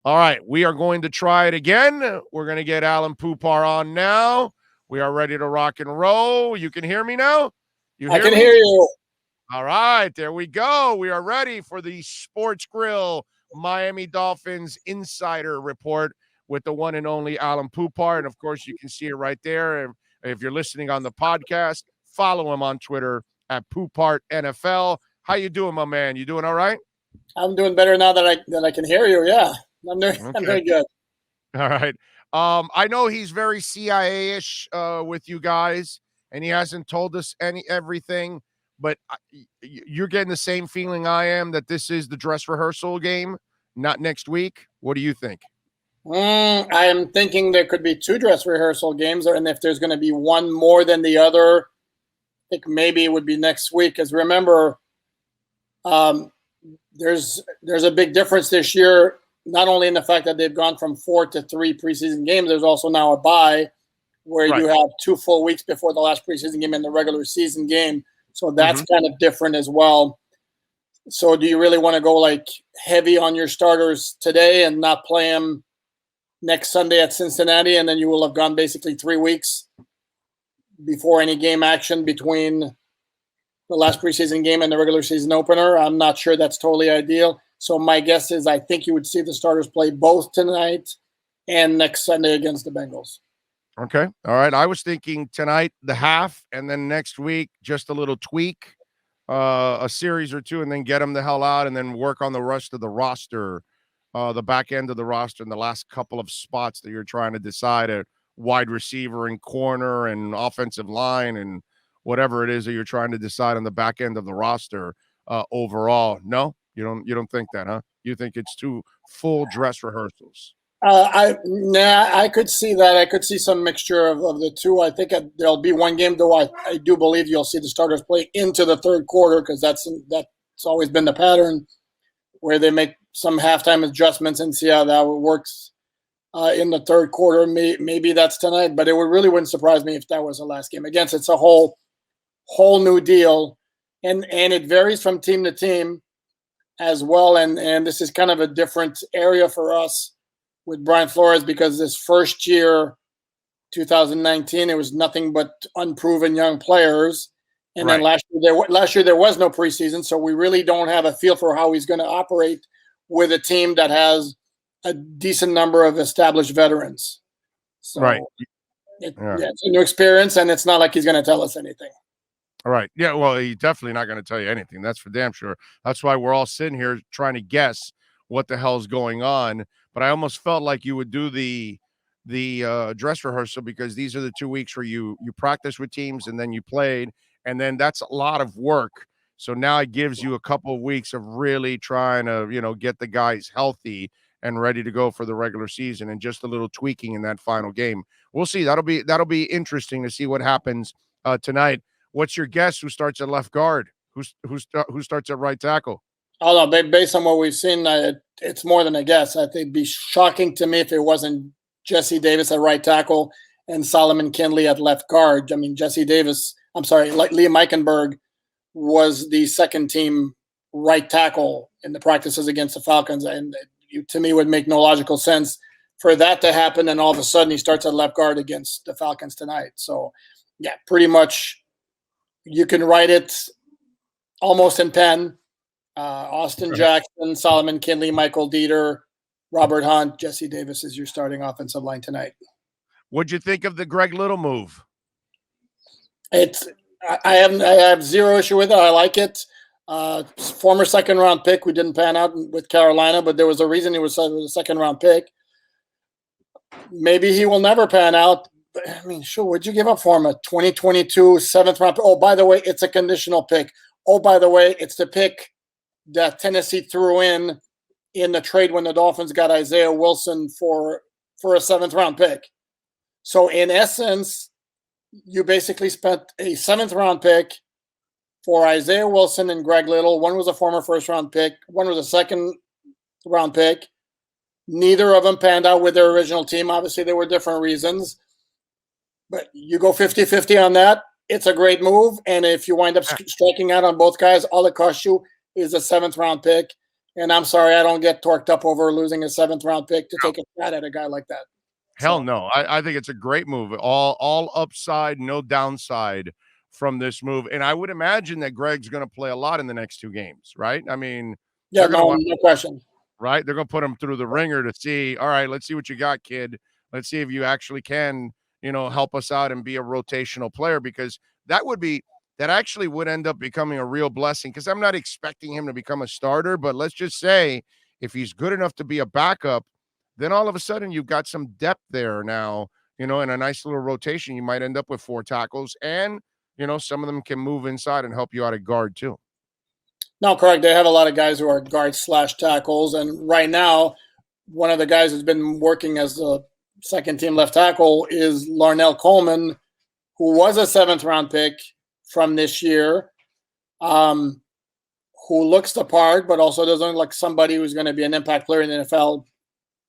All right, we are going to try it again. We're going to get ALAiN POUPART on now. We are ready to rock and roll. You can hear me now? I can hear you. All right, there we go. We are ready for the Sports Grill Miami Dolphins Insider Report with the one and only ALAiN POUPART. And, of course, you can see it right there. And if you're listening on the podcast, follow him on Twitter at POUPART NFL. How you doing, my man? You doing all right? I'm doing better now that I can hear you. Yeah, I'm doing good. All right. I know he's very CIA-ish with you guys, and he hasn't told us everything, but you're getting the same feeling I am that this is the dress rehearsal game, not next week. What do you think? I am thinking there could be 2 dress rehearsal games, and if there's going to be one more than the other, I think maybe it would be next week. Because remember, there's a big difference this year, not only in the fact that they've gone from 4 to 3 preseason games, there's also now a bye where you have 2 full weeks before the last preseason game and the regular season game. So that's kind of different as well. So do you really want to go like heavy on your starters today and not play them next Sunday at Cincinnati, and then you will have gone basically 3 weeks before any game action between the last preseason game and the regular season opener? I'm not sure that's totally ideal. So my guess is I think you would see the starters play both tonight and next Sunday against the Bengals. Okay. All right. I was thinking tonight, the half, and then next week, just a little tweak, a series or 2, and then get them the hell out and then work on the rest of the roster, the back end of the roster and the last couple of spots that you're trying to decide at wide receiver and corner and offensive line and whatever it is that you're trying to decide on the back end of the roster overall. No, you don't think that, huh? You think it's 2 full dress rehearsals? I could see that. I could see some mixture of the 2. I think there'll be one game, though. I do believe you'll see the starters play into the third quarter because that's always been the pattern where they make some halftime adjustments and see how that works in the third quarter. Maybe that's tonight, but wouldn't surprise me if that was the last game. Again, it's a whole new deal, and it varies from team to team as well. And this is kind of a different area for us with Brian Flores because this first year, 2019, it was nothing but unproven young players. And then last year there was no preseason, so we really don't have a feel for how he's going to operate with a team that has a decent number of established veterans. So it's a new experience, and it's not like he's going to tell us anything. All right. Yeah, well, he's definitely not going to tell you anything. That's for damn sure. That's why we're all sitting here trying to guess what the hell's going on. But I almost felt like you would do the dress rehearsal because these are the 2 weeks where you practice with teams and then you played, and then that's a lot of work. So now it gives you a couple of weeks of really trying to, get the guys healthy and ready to go for the regular season, and just a little tweaking in that final game. We'll see. That'll be interesting to see what happens tonight. What's your guess? Who starts at left guard? Who starts at right tackle? Oh no, based on what we've seen, it's more than a guess. I think it'd be shocking to me if it wasn't Jesse Davis at right tackle and Solomon Kindley at left guard. I mean, Liam Eichenberg was the second team right tackle in the practices against the Falcons, and to me would make no logical sense for that to happen. And all of a sudden he starts at left guard against the Falcons tonight. So yeah, pretty much you can write it almost in pen. Austin Jackson, Solomon Kindley, Michael Dieter, Robert Hunt, Jesse Davis is your starting offensive line tonight. What'd you think of the Greg Little move? I have zero issue with it. I like it. Former second-round pick who didn't pan out with Carolina, but there was a reason he was a second-round pick. Maybe he will never pan out. But, I mean, sure, what'd you give up for him? A 2022 seventh-round pick? Oh, by the way, it's a conditional pick. Oh, by the way, it's the pick that Tennessee threw in the trade when the Dolphins got Isaiah Wilson for a seventh-round pick. So, in essence, you basically spent a seventh-round pick for Isaiah Wilson and Greg Little. One was a former first-round pick. One was a second-round pick. Neither of them panned out with their original team. Obviously, there were different reasons. But you go 50-50 on that, it's a great move. And if you wind up striking out on both guys, all it costs you is a seventh-round pick. And I'm sorry, I don't get torqued up over losing a 7th-round pick to take a shot at a guy like that. Hell no. I think it's a great move. All upside, no downside from this move. And I would imagine that Greg's going to play a lot in the next 2 games, right? I mean, yeah, no question. Right? They're going to put him through the ringer to see, all right, let's see what you got, kid. Let's see if you actually can, help us out and be a rotational player, because that actually would end up becoming a real blessing, because I'm not expecting him to become a starter, but let's just say if he's good enough to be a backup, then all of a sudden you've got some depth there now, in a nice little rotation. You might end up with 4 tackles, and, some of them can move inside and help you out at guard too. No, correct. They have a lot of guys who are guards/tackles, and right now, one of the guys who's been working as the second-team left tackle is Larnell Coleman, who was a 7th-round pick from this year, who looks the part, but also doesn't look like somebody who's going to be an impact player in the NFL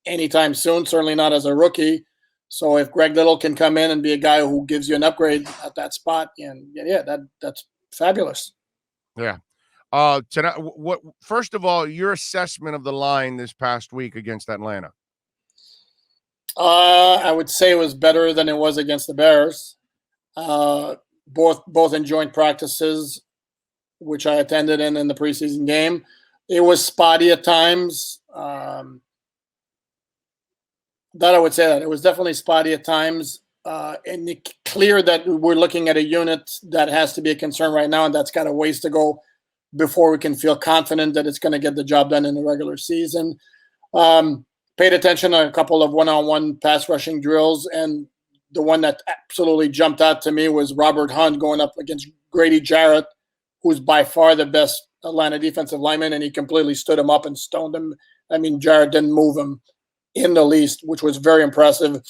anytime soon, certainly not as a rookie. So if Greg Little can come in and be a guy who gives you an upgrade at that spot, and that's fabulous. Yeah. Tonight, first of all, your assessment of the line this past week against Atlanta? I would say it was better than it was against the Bears. Both in joint practices, which I attended in the preseason game. It was spotty at times. That I would say that it was definitely spotty at times. And it's clear that we're looking at a unit that has to be a concern right now, and that's got a ways to go before we can feel confident that it's going to get the job done in the regular season. Paid attention to a couple of one-on-one pass rushing drills, and the one that absolutely jumped out to me was Robert Hunt going up against Grady Jarrett, who's by far the best Atlanta defensive lineman, and he completely stood him up and stoned him. I mean, Jarrett didn't move him in the least, which was very impressive.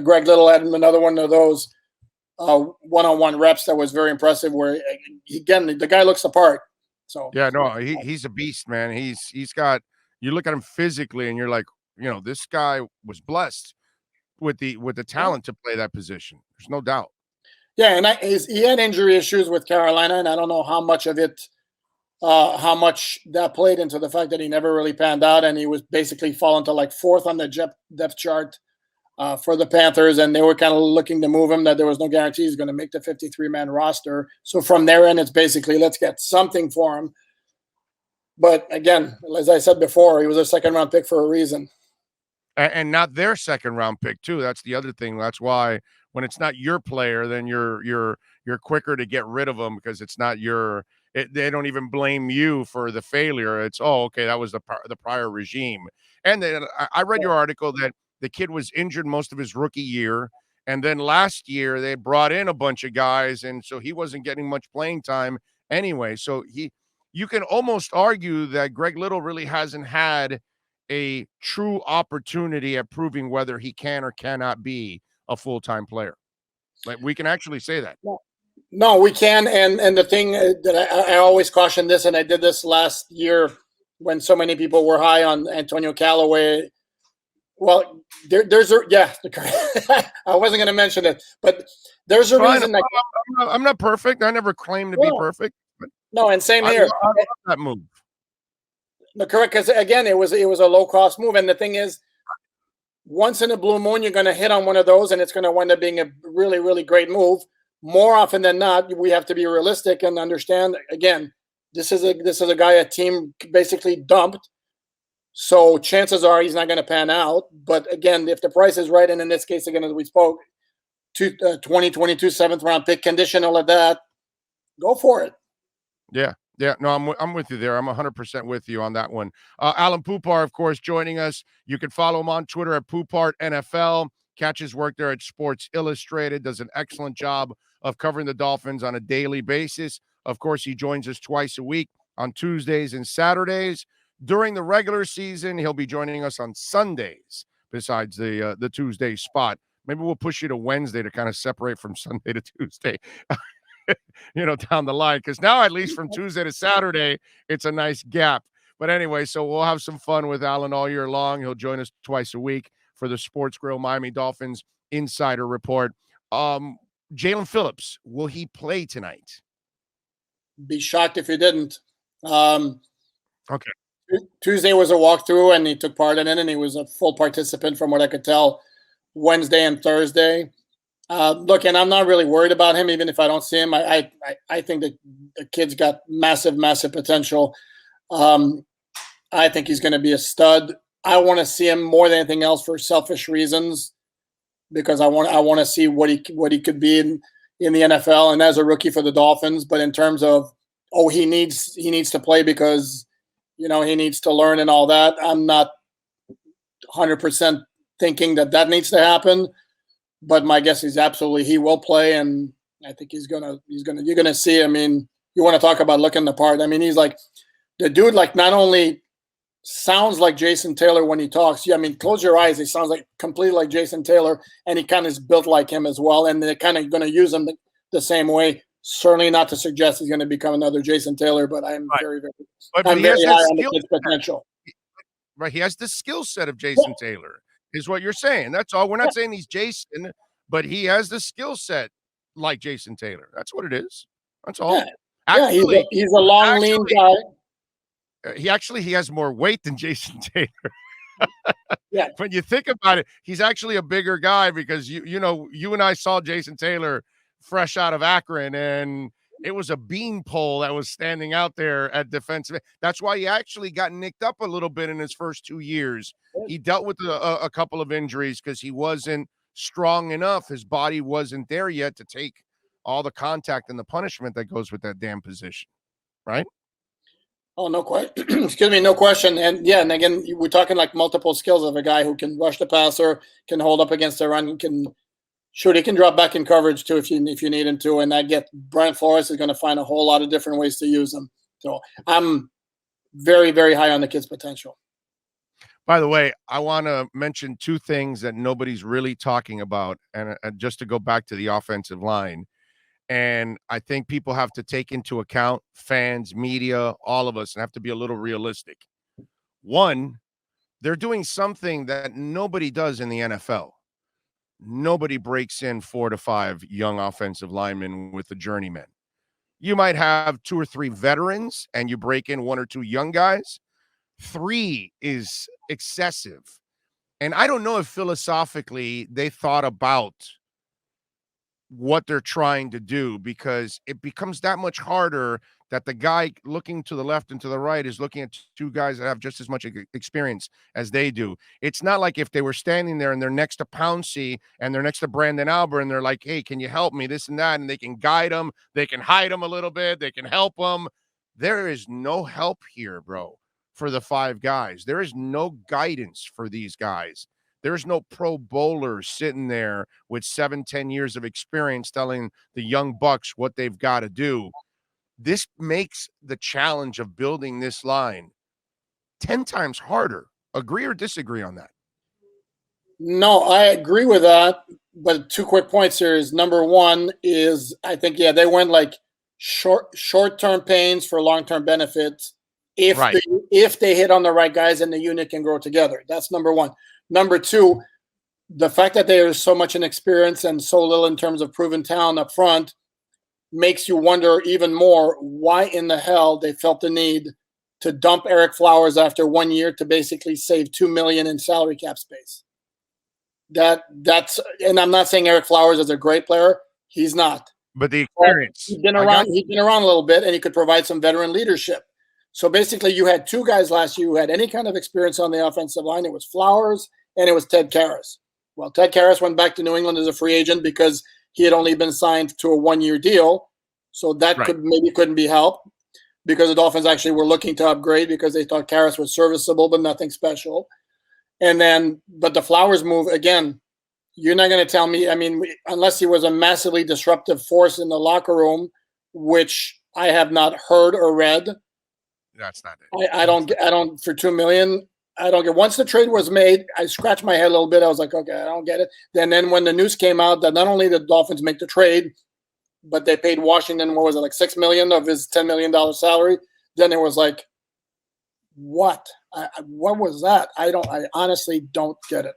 Greg Little had another one of those one-on-one reps that was very impressive, where, again, the guy looks the part. So yeah, no, he's a beast, man. He's got, you look at him physically and you're like, this guy was blessed with the talent to play that position. There's no doubt. Yeah, and he had injury issues with Carolina, and I don't know how much of it, how much that played into the fact that he never really panned out, and he was basically falling to like 4th on the depth chart for the Panthers, and they were kind of looking to move him, that there was no guarantee he's going to make the 53-man roster. So from their end, it's basically, let's get something for him. But again, as I said before, he was a 2nd-round pick for a reason. And not their 2nd-round pick too. That's the other thing. That's why when it's not your player, then you're quicker to get rid of them, because it's not your. They don't even blame you for the failure. It's, okay, that was the prior regime. And then I read your article that the kid was injured most of his rookie year, and then last year they brought in a bunch of guys, and so he wasn't getting much playing time anyway. So you can almost argue that Greg Little really hasn't had a true opportunity at proving whether he can or cannot be a full-time player. Like, we can actually say that. No, we can. And the thing that I always caution this, and I did this last year when so many people were high on Antonio Callaway. Well, there's a, yeah, I wasn't going to mention it, but there's a reason that I'm not perfect. I never claimed to be perfect. But no, and same here. I love that move. No, correct, because again, it was a low cost move, and the thing is, once in a blue moon, you're going to hit on one of those, and it's going to wind up being a really, really great move. More often than not, we have to be realistic and understand. Again, this is a guy a team basically dumped, so chances are he's not going to pan out. But again, if the price is right, and in this case, again, as we spoke, 2022 7th-round pick, conditional at that, go for it. Yeah. Yeah, no, I'm with you there. I'm 100% with you on that one. ALAiN Poupart, of course, joining us. You can follow him on Twitter at Poupart NFL. Catch his work there at Sports Illustrated. Does an excellent job of covering the Dolphins on a daily basis. Of course, he joins us twice a week on Tuesdays and Saturdays. During the regular season, he'll be joining us on Sundays, besides the Tuesday spot. Maybe we'll push you to Wednesday to kind of separate from Sunday to Tuesday. Down the line, because now at least from Tuesday to Saturday, it's a nice gap. But anyway, so we'll have some fun with ALAiN all year long. He'll join us twice a week for the Sports Grill Miami Dolphins Insider Report. Jalen Phillips, will he play tonight? Be shocked if he didn't. Okay. Tuesday was a walkthrough, and he took part in it, and he was a full participant from what I could tell Wednesday and Thursday. Look, and I'm not really worried about him, even if I don't see him. I think that the kid's got massive, massive potential. I think he's going to be a stud. I want to see him more than anything else for selfish reasons, because I want to see what he could be in the NFL and as a rookie for the Dolphins. But in terms of, he needs to play because he needs to learn and all that, I'm not 100% thinking that needs to happen. But my guess is absolutely he will play, and I think you're gonna see. I mean, you want to talk about looking the part. I mean, he's like the dude. Like, not only sounds like Jason Taylor when he talks. Yeah, I mean, close your eyes. He sounds like completely like Jason Taylor, and he kind of is built like him as well. And they're kind of going to use him the same way. Certainly not to suggest he's going to become another Jason Taylor, but I'm very, very, I'm very high on the kid's potential. Right, he has the skill set of Jason Taylor, is what you're saying. That's all. We're not saying he's Jason, but he has the skill set like Jason Taylor. That's what it is. That's all. Yeah, actually, he's a long, lean guy. He has more weight than Jason Taylor. Yeah. When you think about it, he's actually a bigger guy, because you and I saw Jason Taylor fresh out of Akron, and it was a beanpole that was standing out there at defensive. That's why he actually got nicked up a little bit in his first 2 years. He dealt with a couple of injuries because he wasn't strong enough. His body wasn't there yet to take all the contact and the punishment that goes with that damn position, right? Oh, no question. Excuse me, no question. And yeah, and again, we're talking like multiple skills of a guy who can rush the passer, can hold up against the run, he can drop back in coverage too if you need him to. And Brian Flores is going to find a whole lot of different ways to use him. So I'm very, very high on the kid's potential. By the way, I want to mention two things that nobody's really talking about, and just to go back to the offensive line. And I think people have to take into account, fans, media, all of us, and have to be a little realistic. One, they're doing something that nobody does in the NFL. Nobody breaks in 4 to 5 young offensive linemen with the journeymen. You might have 2 or 3 veterans, and you break in 1 or 2 young guys. 3 is excessive. And I don't know if philosophically they thought about what they're trying to do, because it becomes that much harder that the guy looking to the left and to the right is looking at 2 guys that have just as much experience as they do. It's not like if they were standing there and they're next to Pouncey and they're next to Brandon Albert and they're like, hey, can you help me, this and that, and they can guide them, they can hide them a little bit, they can help them. There is no help here, bro, for the 5 guys. There is no guidance for these guys. There's no pro bowlers sitting there with 7-10 years of experience telling the young bucks what they've got to do. This makes the challenge of building this line 10 times harder. Agree or disagree on that? No, I agree with that. But 2 quick points here is, number one is, I think, they went like short-term pains for long-term benefits if they hit on the right guys and the unit can grow together. That's number one. Number 2, the fact that there is so much inexperience and so little in terms of proven talent up front makes you wonder even more why in the hell they felt the need to dump Eric Flowers after 1 year to basically save $2 million in salary cap space. That's, and I'm not saying Eric Flowers is a great player. He's not. But the experience. He's been around a little bit, and he could provide some veteran leadership. So basically, you had 2 guys last year who had any kind of experience on the offensive line. It was Flowers and it was Ted Karras. Well, Ted Karras went back to New England as a free agent because he had only been signed to a 1-year deal. So that couldn't be helped, because the Dolphins actually were looking to upgrade because they thought Karras was serviceable but nothing special. But the Flowers move, again, you're not going to tell me, I mean, unless he was a massively disruptive force in the locker room, which I have not heard or read. That's not it. I don't for $2 million. I don't get. Once the trade was made, I scratched my head a little bit. I was like, okay, I don't get it. Then when the news came out that not only did the Dolphins make the trade, but they paid Washington, what was it, like $6 million of his $10 million salary, then it was like, what? What was that? I honestly don't get it.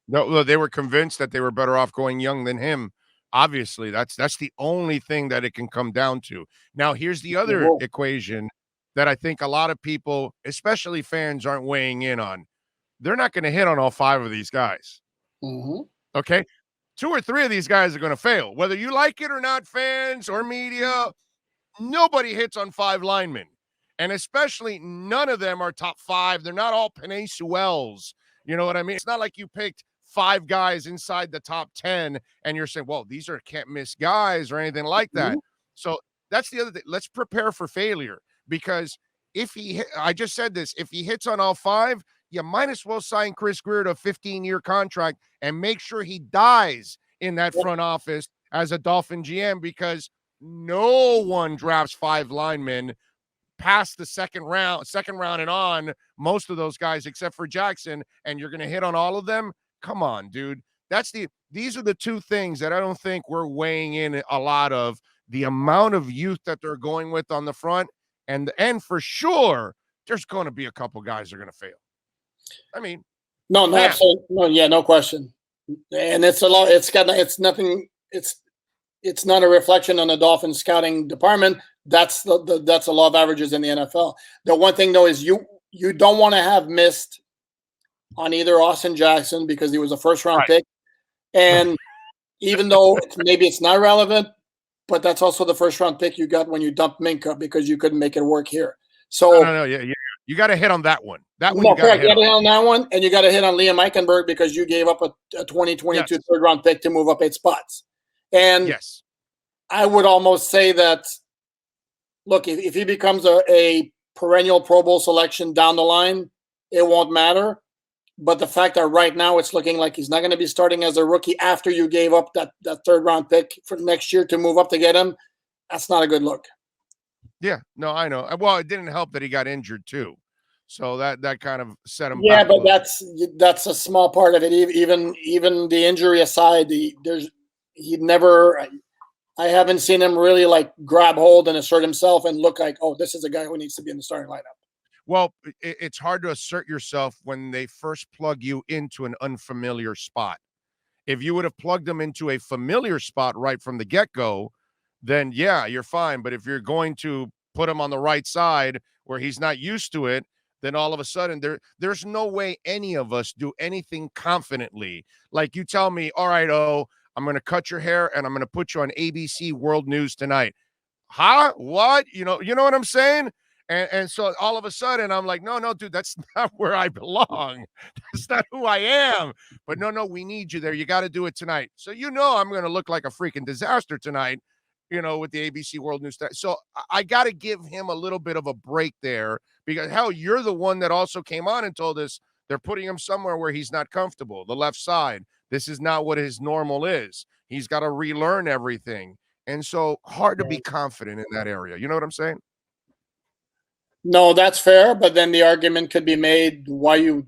No, they were convinced that they were better off going young than him. Obviously, that's the only thing that it can come down to. Now, here's the other equation that I think a lot of people, especially fans, aren't weighing in on. They're not going to hit on all 5 of these guys. Mm-hmm. Okay? 2 or 3 of these guys are going to fail. Whether you like it or not, fans or media, nobody hits on 5 linemen. And especially none of them are top 5. They're not all Penei Sewells. You know what I mean? It's not like you picked 5 guys inside the top 10 and you're saying, well, these are can't miss guys or anything like that. Mm-hmm. So that's the other thing. Let's prepare for failure, because if I just said this, if he hits on all 5, you might as well sign Chris Greer to a 15-year contract and make sure he dies in that front office as a Dolphin GM, because no one drafts 5 linemen past the second round and on, most of those guys except for Jackson, and you're going to hit on all of them. Come on, dude. These are the 2 things that I don't think we're weighing in a lot of: the amount of youth that they're going with on the front, and for sure there's going to be a couple guys that are going to fail. I mean, no, absolutely, no question. And it's a lot. It's nothing. It's not a reflection on the Dolphins scouting department. That's that's a law of averages in the NFL. The one thing though is you don't want to have missed on either Austin Jackson, because he was a first-round pick, and even though maybe it's not relevant, but that's also the first-round pick you got when you dumped Minkah because you couldn't make it work here. So no, yeah. You got to hit on that one. That one, you got to hit on that one, and you got to hit on Liam Eichenberg because you gave up a 2022 third-round pick to move up 8 spots. And yes, I would almost say that, look, if he becomes a perennial Pro Bowl selection down the line, it won't matter. But the fact that right now it's looking like he's not going to be starting as a rookie after you gave up that third-round pick for next year to move up to get him, that's not a good look. Yeah, no, I know. Well, it didn't help that he got injured too, so that kind of set him. Yeah, back but that's a small part of it. Even the injury aside, I haven't seen him really like grab hold and assert himself and look like, oh, this is a guy who needs to be in the starting lineup. Well, it's hard to assert yourself when they first plug you into an unfamiliar spot. If you would have plugged them into a familiar spot right from the get-go, then yeah, you're fine. But if you're going to put him on the right side where he's not used to it, then all of a sudden there's no way any of us do anything confidently. Like you tell me, all right, I'm going to cut your hair and I'm going to put you on ABC World News tonight. Huh? What? You know what I'm saying? And so all of a sudden I'm like, no, dude, that's not where I belong. That's not who I am. But no, we need you there. You got to do it tonight. So I'm going to look like a freaking disaster tonight, with the ABC World News. So I got to give him a little bit of a break there, because hell, you're the one that also came on and told us they're putting him somewhere where he's not comfortable, the left side. This is not what his normal is. He's got to relearn everything. And so hard to be confident in that area. You know what I'm saying? No, that's fair. But then the argument could be made you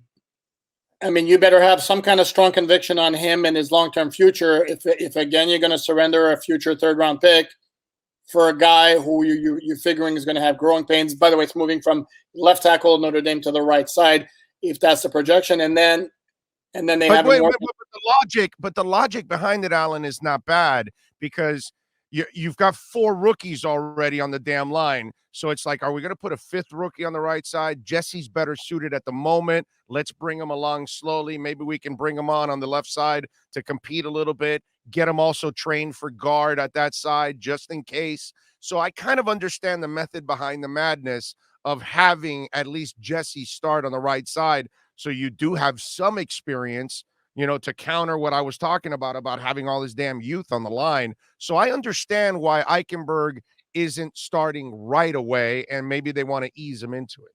better have some kind of strong conviction on him and his long-term future. If again, you're going to surrender a future third-round pick for a guy who you're figuring is going to have growing pains. By the way, it's moving from left tackle Notre Dame to the right side, if that's the projection. And then they have the logic behind it, ALAiN, is not bad, because you've got 4 rookies already on the damn line. So it's like, are we going to put a 5th rookie on the right side? Jesse's better suited at the moment. Let's bring him along slowly. Maybe we can bring him on the left side to compete a little bit, get him also trained for guard at that side just in case. So I kind of understand the method behind the madness of having at least Jesse start on the right side. So you do have some experience, to counter what I was talking about having all this damn youth on the line. So I understand why Eichenberg isn't starting right away, and maybe they want to ease him into it.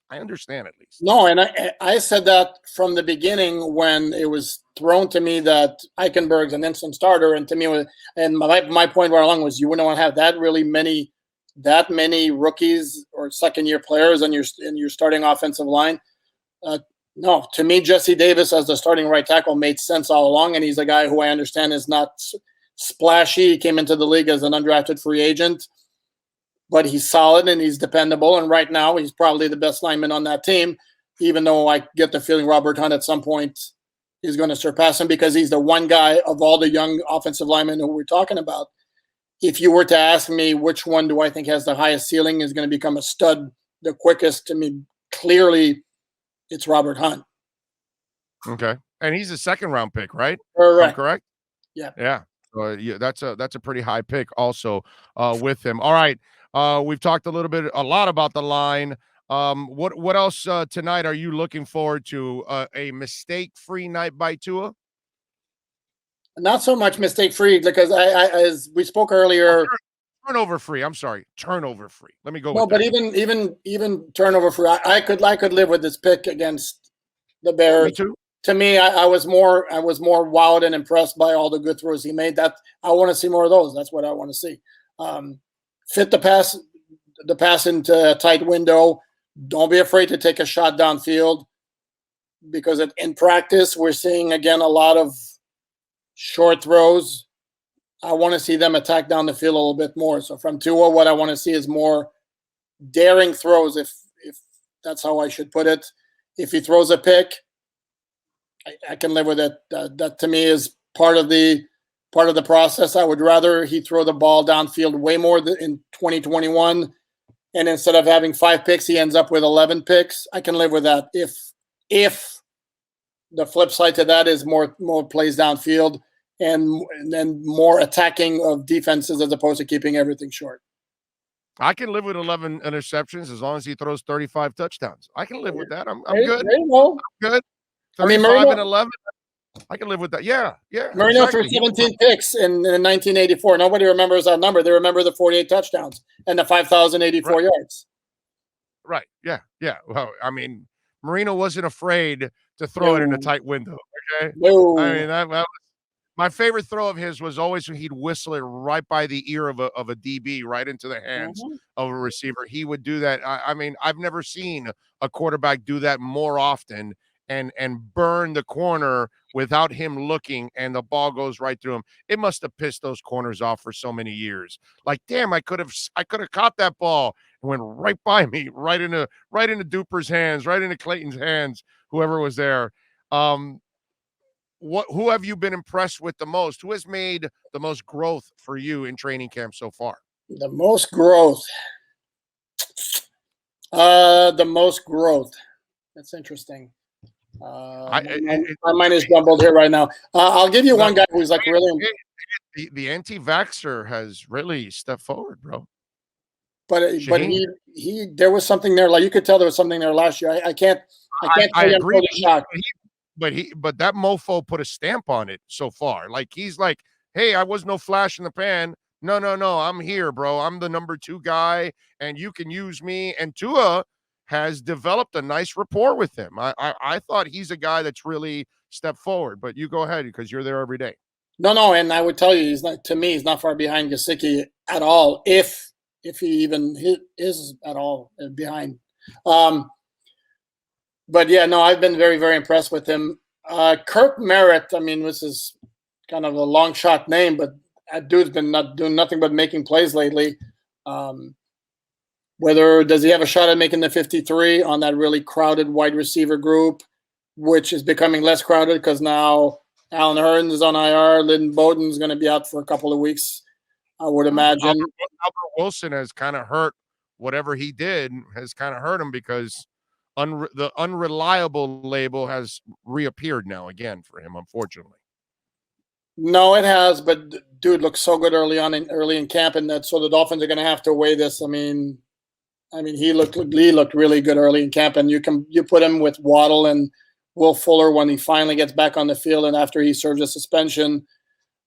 I understand, at least. No, and I said that from the beginning when it was thrown to me that Eichenberg's an instant starter, and to me, and my point right along was you wouldn't want to have that many rookies or second-year players on your starting offensive line. No, to me, Jesse Davis as the starting right tackle made sense all along, and he's a guy who I understand is not splashy. He came into the league as an undrafted free agent, but he's solid and he's dependable, and right now he's probably the best lineman on that team, even though I get the feeling Robert Hunt at some point is going to surpass him because he's the one guy of all the young offensive linemen who we're talking about. If you were to ask me which one do I think has the highest ceiling is going to become a stud the quickest, to me, clearly, it's Robert Hunt. Okay, and he's a second-round pick, right? Correct. I'm correct? Yeah. Yeah. Yeah, that's a pretty high pick also with him. All right. We've talked a lot about the line. What else tonight are you looking forward to? A mistake-free night by Tua? Not so much mistake-free because as we spoke earlier, turnover free. I'm sorry, turnover free. Let me go no, with but that. even turnover free, I could live with this pick against the Bears. Me too. To me, I was more wowed and impressed by all the good throws he made. That I want to see more of those. That's what I want to see. Fit the pass into a tight window. Don't be afraid to take a shot downfield, because in practice we're seeing again a lot of short throws. I want to see them attack down the field a little bit more. So from Tua, what I want to see is more daring throws, if that's how I should put it. If he throws a pick, I can live with it. That to me is part of the process. I would rather he throw the ball downfield way more in 2021, and instead of having 5 picks, he ends up with 11 picks. I can live with that. If the flip side to that is more plays downfield and then more attacking of defenses as opposed to keeping everything short. I can live with 11 interceptions as long as he throws 35 touchdowns. I can live with that. I'm good. There you go. I'm good. 35 I mean, Marino, and 11. I can live with that. Yeah. Marino threw 17 picks in 1984. Nobody remembers that number. They remember the 48 touchdowns and the 5,084 yards. Right. Yeah. Well, I mean, Marino wasn't afraid to throw it in a tight window. Okay. No. I mean, that was my favorite throw of his was always when he'd whistle it right by the ear of a DB, right into the hands of a receiver. He would do that. I mean, I've never seen a quarterback do that more often and burn the corner without him looking, and the ball goes right through him. It must have pissed those corners off for so many years. Like, damn, I could have caught that ball and went right by me, right into Duper's hands, right into Clayton's hands, whoever was there. Who have you been impressed with the most? Who has made the most growth for you in training camp so far? The most growth. That's interesting. My mind is jumbled here right now. I'll give you one guy who's like really. The anti-vaxxer has really stepped forward, bro. But he there was something there. Like you could tell there was something there last year. I can't. I agree. But that mofo put a stamp on it so far. Like he's like, hey, I was no flash in the pan. No, I'm here, bro. I'm the number 2 guy, and you can use me. And Tua has developed a nice rapport with him. I thought he's a guy that's really stepped forward. But you go ahead because you're there every day. No, and I would tell you, he's not far behind Gesicki at all. If he even is at all behind. But yeah, no, I've been very, very impressed with him. Kirk Merritt, I mean, this is kind of a long shot name, but that dude's been not doing nothing but making plays lately. Whether does he have a shot at making the 53 on that really crowded wide receiver group, which is becoming less crowded because now Alan Hearns is on IR. Lynn Bowden's going to be out for a couple of weeks, I would imagine. Albert Wilson has kind of hurt whatever he did has kind of hurt him because the unreliable label has reappeared now again for him, unfortunately. No, it has, but dude looks so good early in camp, and so the Dolphins are going to have to weigh this. I mean, he looked really good early in camp, and you put him with Waddle and Will Fuller when he finally gets back on the field, and after he serves a suspension,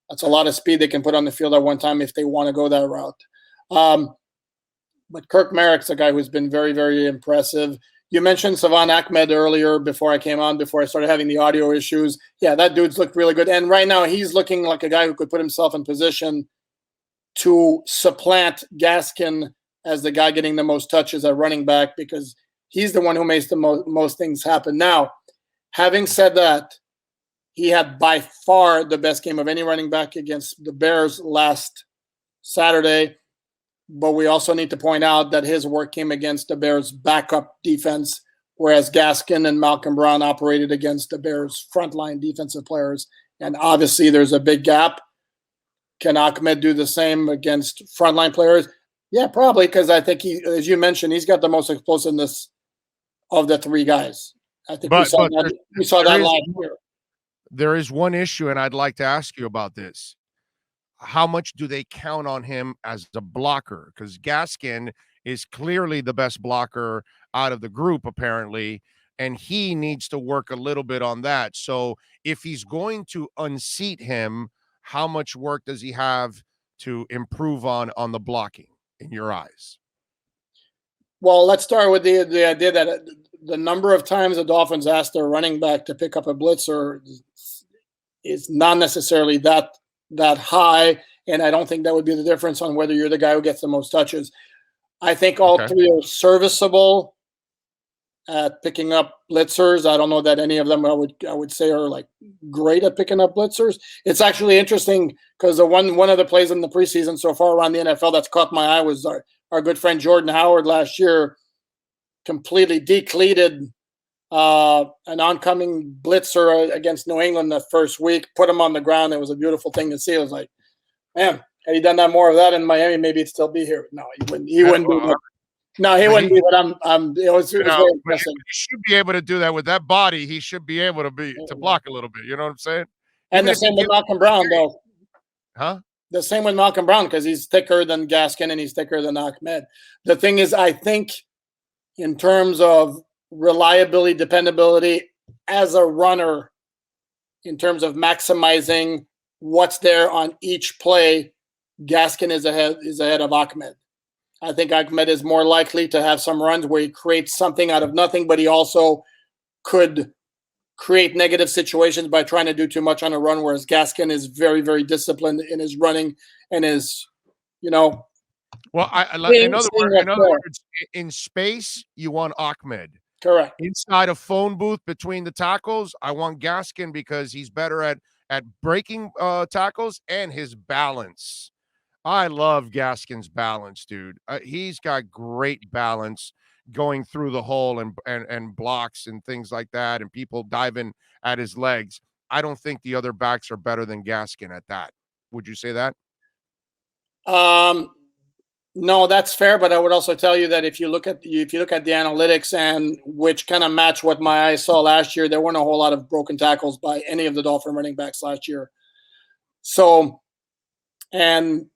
that's a lot of speed they can put on the field at one time if they want to go that route. But Kirk Merritt's a guy who's been very, very impressive. You mentioned Salvon Ahmed earlier before I started having the audio issues. Yeah, that dude's looked really good. And right now he's looking like a guy who could put himself in position to supplant Gaskin as the guy getting the most touches at running back because he's the one who makes the most things happen. Now, having said that, he had by far the best game of any running back against the Bears last Saturday. But we also need to point out that his work came against the Bears' backup defense, whereas Gaskin and Malcolm Brown operated against the Bears' frontline defensive players. And obviously there's a big gap. Can Ahmed do the same against frontline players? Yeah, probably because I think as you mentioned, he's got the most explosiveness of the three guys. I think But we saw there that is last year. there is one issue, and I'd like to ask you about this. How much do they count on him as a blocker? Because Gaskin is clearly the best blocker out of the group, apparently, and he needs to work a little bit on that. So if he's going to unseat him, how much work does he have to improve on the blocking in your eyes? Well, let's start with the idea that the number of times the Dolphins asked their running back to pick up a blitzer is not necessarily that high, and I don't think that would be the difference on whether you're the guy who gets the most touches. I think all three are serviceable at picking up blitzers. I don't know that any of them I would say are like great at picking up blitzers. It's actually interesting because one of the plays in the preseason so far around the NFL that's caught my eye was our good friend Jordan Howard last year completely decleated an oncoming blitzer against New England the first week, put him on the ground. It was a beautiful thing to see. It was like, man, had he done that more of that in Miami, maybe it'd still be here. No, he wouldn't. He wouldn't do that. No, he wouldn't be. But it was very impressive. He should be able to do that with that body. He should be able to block a little bit. You know what I'm saying? And the same with Malcolm Brown, though. Huh? The same with Malcolm Brown because he's thicker than Gaskin and he's thicker than Ahmed. The thing is, I think in terms of reliability, dependability as a runner, in terms of maximizing what's there on each play, Gaskin is ahead of Ahmed. I think Ahmed is more likely to have some runs where he creates something out of nothing, but he also could create negative situations by trying to do too much on a run, whereas Gaskin is very, very disciplined in his running and is, Well, in other words, in space, you want Ahmed. Correct. Inside a phone booth between the tackles, I want Gaskin because he's better at breaking tackles and his balance. I love Gaskin's balance, dude. He's got great balance going through the hole and blocks and things like that, and people diving at his legs. I don't think the other backs are better than Gaskin at that. Would you say that? No, that's fair, but I would also tell you that if you look at the analytics and which kind of match what my eyes saw last year, there weren't a whole lot of broken tackles by any of the Dolphin running backs last year. So, and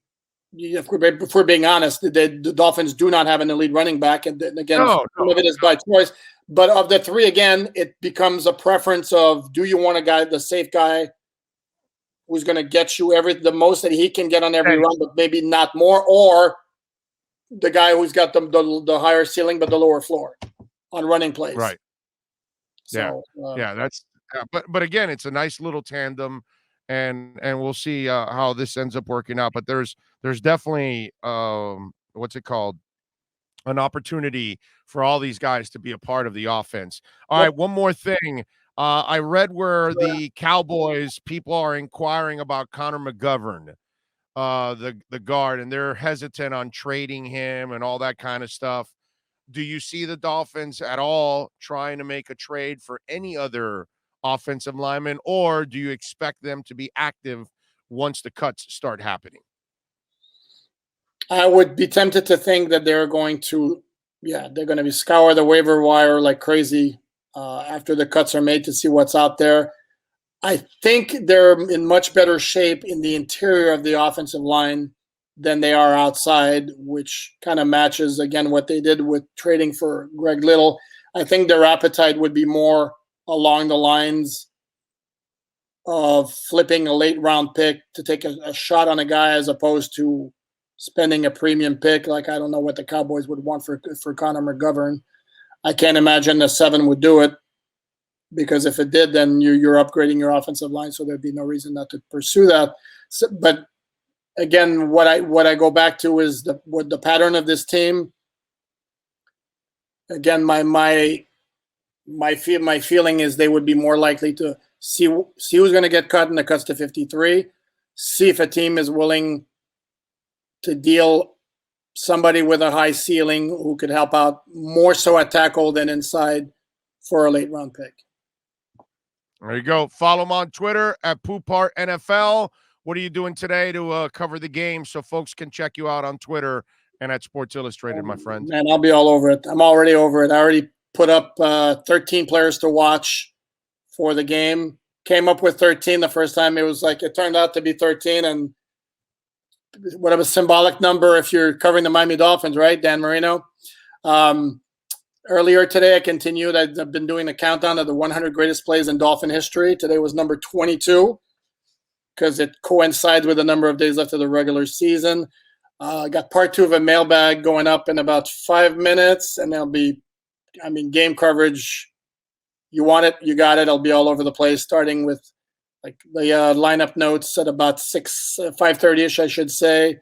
if we're being honest, the Dolphins do not have an elite running back, and again, some of it is by choice. But of the three, again, it becomes a preference of: do you want the safe guy, who's going to get you the most that he can get on every run, but maybe not more, or the guy who's got the higher ceiling but the lower floor on running plays? Right. So, but again, it's a nice little tandem. And we'll see how this ends up working out. But there's definitely what's it called? An opportunity for all these guys to be a part of the offense. All right, one more thing. I read where the Cowboys people are inquiring about Conor Mcgovern, the guard, and they're hesitant on trading him and all that kind of stuff. Do you see the Dolphins at all trying to make a trade for any other offensive linemen, or do you expect them to be active once the cuts start happening? I would be tempted to think that they're going to be scour the waiver wire like crazy after the cuts are made to see what's out there. I think they're in much better shape in the interior of the offensive line than they are outside, which kind of matches, again, what they did with trading for Greg Little. I think their appetite would be more along the lines of flipping a late round pick to take a shot on a guy as opposed to spending a premium pick. Like, I don't know what the Cowboys would want for Conor Mcgovern. I can't imagine the 7 would do it, because if it did, then you're upgrading your offensive line, so there'd be no reason not to pursue that. So, but again, what I go back to is the pattern of this team. Again, my feeling is they would be more likely to see who's going to get cut in the cuts to 53, see if a team is willing to deal somebody with a high ceiling who could help out more so at tackle than inside for a late round pick. There you go. Follow him on Twitter at POUPART NFL. What are you doing today to cover the game so folks can check you out on Twitter and at Sports Illustrated, my friend. Man, I'll be all over it. I'm already over it. I already put up 13 players to watch for the game. Came up with 13 the first time. It turned out to be 13, and whatever symbolic number if you're covering the Miami Dolphins, right, Dan Marino? Earlier today, I continued. I've been doing a countdown of the 100 greatest plays in Dolphin history. Today was number 22 because it coincides with the number of days left of the regular season. Got part 2 of a mailbag going up in about 5 minutes, and there'll be, game coverage. You want it, you got it. It'll be all over the place, starting with the lineup notes at about 5:30ish, I should say.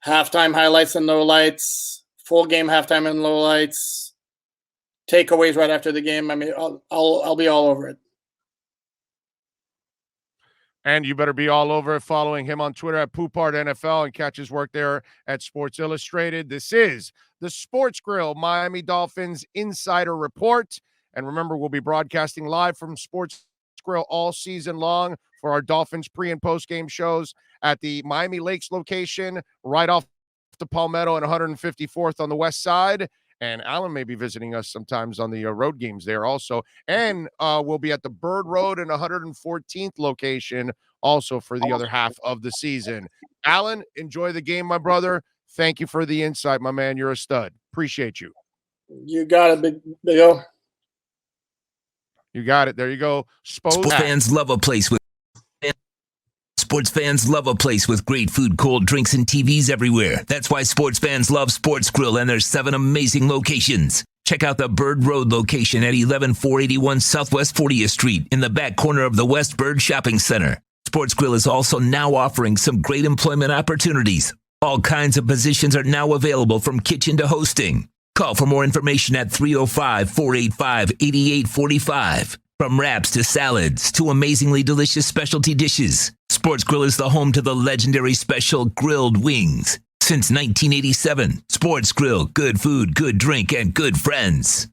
Halftime highlights and lowlights, full game halftime and lowlights, takeaways right after the game. I'll be all over it. And you better be all over it, following him on Twitter at POUPART NFL and catch his work there at Sports Illustrated. This is the Sports Grill Miami Dolphins Insider Report. And remember, we'll be broadcasting live from Sports Grill all season long for our Dolphins pre- and post-game shows at the Miami Lakes location, right off the Palmetto and 154th on the west side. And ALAiN may be visiting us sometimes on the road games there also. And we'll be at the Bird Road and 114th location also for the other half of the season. ALAiN, enjoy the game, my brother. Thank you for the insight, my man. You're a stud. Appreciate you. You got it, Big O. You got it. There you go. Sports fans love a place with great food, cold drinks, and TVs everywhere. That's why sports fans love Sports Grill and their 7 amazing locations. Check out the Bird Road location at 11481 Southwest 40th Street in the back corner of the West Bird Shopping Center. Sports Grill is also now offering some great employment opportunities. All kinds of positions are now available, from kitchen to hosting. Call for more information at 305-485-8845. From wraps to salads to amazingly delicious specialty dishes, Sports Grill is the home to the legendary special grilled wings. Since 1987, Sports Grill, good food, good drink, and good friends.